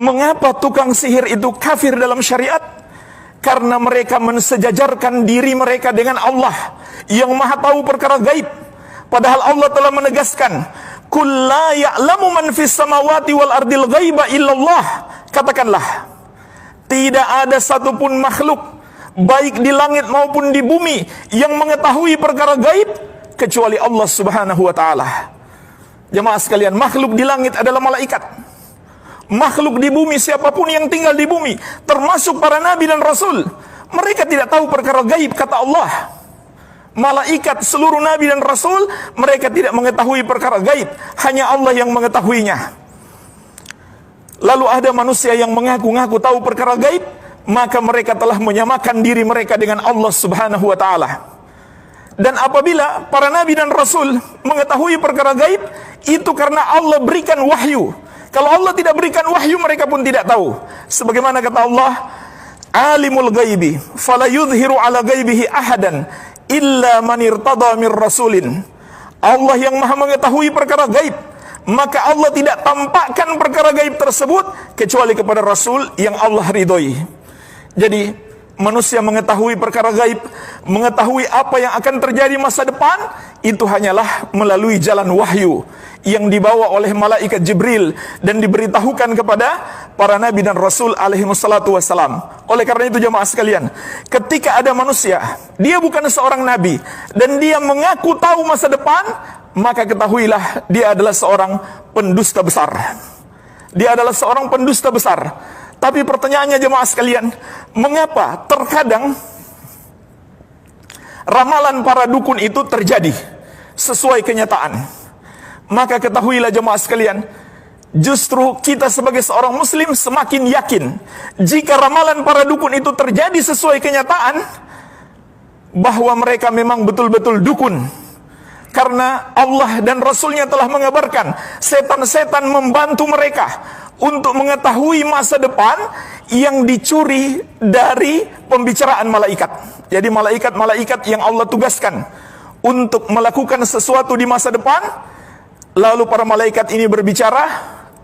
Mengapa tukang sihir itu kafir dalam syariat? Karena mereka mensejajarkan diri mereka dengan Allah yang maha tahu perkara gaib. Padahal Allah telah menegaskan, "Qul la ya'lamu man fis samawati wal ardil ghaiba illallah." Katakanlah, tidak ada satupun makhluk, baik di langit maupun di bumi, yang mengetahui perkara gaib kecuali Allah Subhanahu wa ta'ala. Jemaah sekalian, makhluk di langit adalah malaikat. Makhluk di bumi, siapapun yang tinggal di bumi, termasuk para nabi dan rasul, mereka tidak tahu perkara gaib, kata Allah. Malaikat, seluruh nabi dan rasul, mereka tidak mengetahui perkara gaib, hanya Allah yang mengetahuinya. Lalu ada manusia yang mengaku-ngaku tahu perkara gaib, maka mereka telah menyamakan diri mereka dengan Allah Subhanahu wa ta'ala. Dan apabila para nabi dan rasul mengetahui perkara gaib, itu karena Allah berikan wahyu. Kalau Allah tidak berikan wahyu, mereka pun tidak tahu. Sebagaimana kata Allah, "Alimul ghaibi fala yudhiru ala ghaibihi ahadan illa man irtada mir rasulin." Allah yang maha mengetahui perkara gaib, maka Allah tidak tampakkan perkara gaib tersebut kecuali kepada rasul yang Allah ridhoi. Jadi manusia mengetahui perkara gaib, mengetahui apa yang akan terjadi masa depan, itu hanyalah melalui jalan wahyu yang dibawa oleh malaikat Jibril dan diberitahukan kepada para nabi dan rasul alaihi wassalatu wassalam. Oleh karena itu jemaah sekalian, ketika ada manusia, dia bukan seorang nabi dan dia mengaku tahu masa depan, maka ketahuilah dia adalah seorang pendusta besar. Dia adalah seorang pendusta besar. Tapi pertanyaannya jemaah sekalian, mengapa terkadang ramalan para dukun itu terjadi sesuai kenyataan? Maka ketahuilah jemaah sekalian, justru kita sebagai seorang muslim semakin yakin jika ramalan para dukun itu terjadi sesuai kenyataan, bahwa mereka memang betul-betul dukun. Karena Allah dan Rasulnya telah mengabarkan, setan-setan membantu mereka untuk mengetahui masa depan yang dicuri dari pembicaraan malaikat. Jadi malaikat-malaikat yang Allah tugaskan untuk melakukan sesuatu di masa depan, lalu para malaikat ini berbicara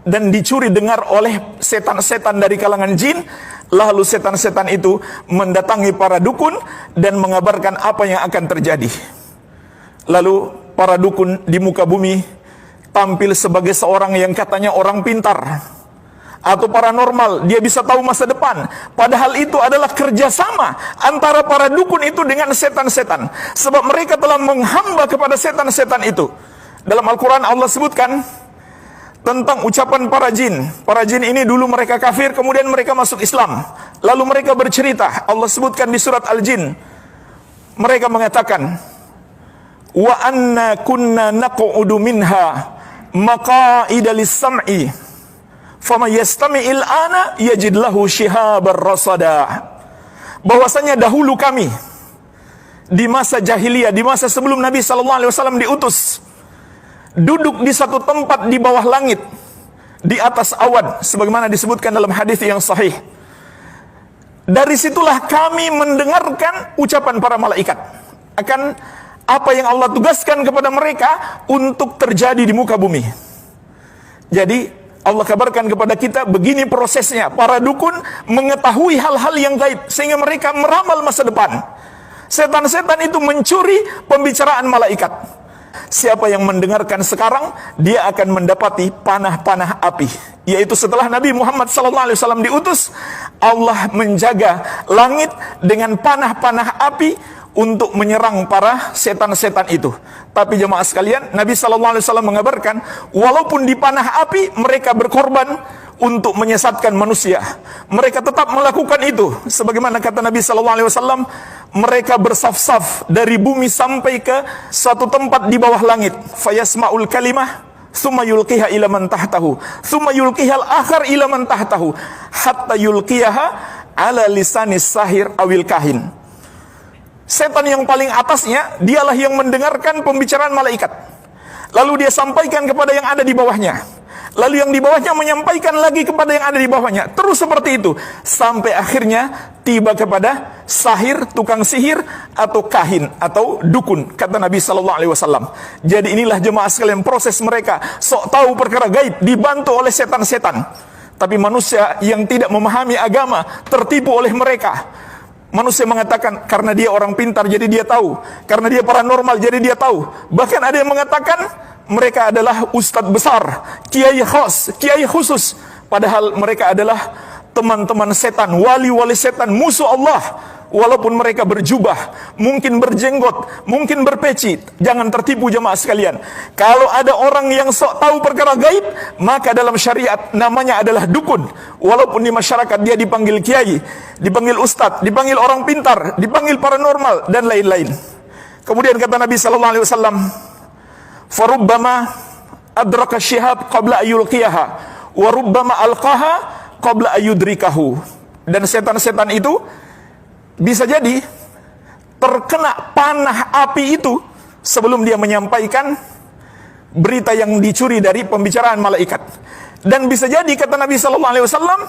dan dicuri dengar oleh setan-setan dari kalangan jin. Lalu setan-setan itu mendatangi para dukun dan mengabarkan apa yang akan terjadi. Lalu para dukun di muka bumi tampil sebagai seorang yang katanya orang pintar atau paranormal, dia bisa tahu masa depan. Padahal itu adalah kerjasama antara para dukun itu dengan setan-setan, sebab mereka telah menghamba kepada setan-setan itu. Dalam Al-Quran Allah sebutkan tentang ucapan para jin. Para jin ini dulu mereka kafir, kemudian mereka masuk Islam. Lalu mereka bercerita, Allah sebutkan di surat Al-Jin, mereka mengatakan, "Wa anna kunna naq'udu minha maqa'ida lis-sam'i faman yastami'il ana yajid lahu shihabar rasada." Bahwasanya dahulu kami di masa jahiliyah, di masa sebelum Nabi SAW diutus, duduk di satu tempat di bawah langit, di atas awan, sebagaimana disebutkan dalam hadis yang sahih. Dari situlah kami mendengarkan ucapan para malaikat akan apa yang Allah tugaskan kepada mereka untuk terjadi di muka bumi. Jadi Allah kabarkan kepada kita, begini prosesnya. Para dukun mengetahui hal-hal yang gaib sehingga mereka meramal masa depan. Setan-setan itu mencuri pembicaraan malaikat. Siapa yang mendengarkan sekarang, dia akan mendapati panah-panah api. Yaitu setelah Nabi Muhammad SAW diutus, Allah menjaga langit dengan panah-panah api untuk menyerang para setan-setan itu. Tapi jemaah sekalian, Nabi SAW mengabarkan, walaupun di panah api mereka berkorban untuk menyesatkan manusia, mereka tetap melakukan itu. Sebagaimana kata Nabi SAW, mereka bersaf-saf dari bumi sampai ke suatu tempat di bawah langit. Fayasma'ul kalimah thumma yulqiha ila man tahtahu thumma yulqiha al-akhar ila man tahtahu hatta yulqiyaha ala lisanis sahir awil kahin. Setan yang paling atasnya, dialah yang mendengarkan pembicaraan malaikat, lalu dia sampaikan kepada yang ada di bawahnya, lalu yang di bawahnya menyampaikan lagi kepada yang ada di bawahnya, terus seperti itu sampai akhirnya tiba kepada sahir, tukang sihir atau kahin atau dukun, kata Nabi SAW. Jadi inilah jemaah sekalian proses mereka sok tahu perkara gaib, dibantu oleh setan-setan. Tapi manusia yang tidak memahami agama tertipu oleh mereka. Manusia mengatakan karena dia orang pintar jadi dia tahu, karena dia paranormal jadi dia tahu. Bahkan ada yang mengatakan mereka adalah ustadz besar, kiai khas, kiai khusus, padahal mereka adalah teman-teman setan, wali-wali setan, musuh Allah. Walaupun mereka berjubah, mungkin berjenggot, mungkin berpeci. Jangan tertipu jemaah sekalian. Kalau ada orang yang sok tahu perkara gaib, maka dalam syariat namanya adalah dukun. Walaupun di masyarakat dia dipanggil kiai, dipanggil ustadz, dipanggil orang pintar, dipanggil paranormal dan lain-lain. Kemudian kata Nabi sallallahu alaihi wasallam, "Farubbama adraka syihab qabla ayyulqiyaha wa rubbama alqaha qabla ayyudrikahu." Dan setan-setan itu bisa jadi terkena panah api itu sebelum dia menyampaikan berita yang dicuri dari pembicaraan malaikat. Dan bisa jadi kata Nabi sallallahu alaihi wasallam,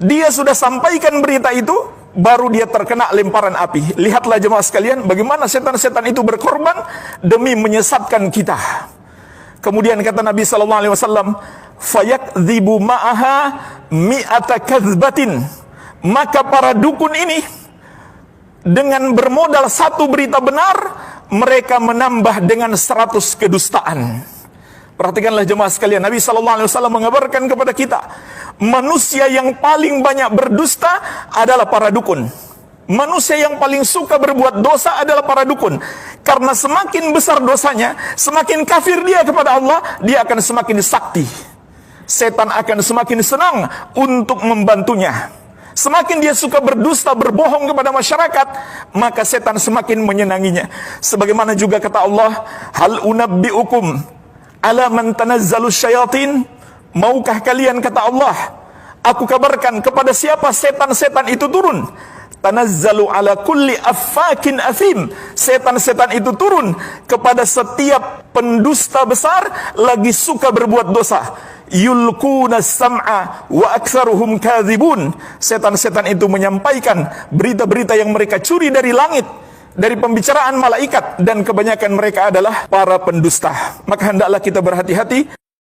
dia sudah sampaikan berita itu baru dia terkena lemparan api. Lihatlah jemaah sekalian bagaimana setan-setan itu berkorban demi menyesatkan kita. Kemudian kata Nabi sallallahu alaihi wasallam, "Fayakdzibu ma'aha mi'ata kadzbatin." Maka para dukun ini dengan bermodal satu berita benar, mereka menambah dengan 100 kedustaan. Perhatikanlah jemaah sekalian, Nabi sallallahu alaihi wasallam mengabarkan kepada kita, manusia yang paling banyak berdusta adalah para dukun. Manusia yang paling suka berbuat dosa adalah para dukun. Karena semakin besar dosanya, semakin kafir dia kepada Allah, dia akan semakin sakti. Setan akan semakin senang untuk membantunya. Semakin dia suka berdusta, berbohong kepada masyarakat, maka setan semakin menyenanginya. Sebagaimana juga kata Allah, "Hal unabbi'ukum ala man tanazzalu syayatin?" Maukah kalian, kata Allah, aku kabarkan kepada siapa setan-setan itu turun? Tanazzalu ala kulli affakin athim. Setan-setan itu turun kepada setiap pendusta besar lagi suka berbuat dosa. Yulquna sam'a wa aktsaruhum kadzibun. Setan-setan itu menyampaikan berita-berita yang mereka curi dari langit, dari pembicaraan malaikat, dan kebanyakan mereka adalah para pendusta. Maka hendaklah kita berhati-hati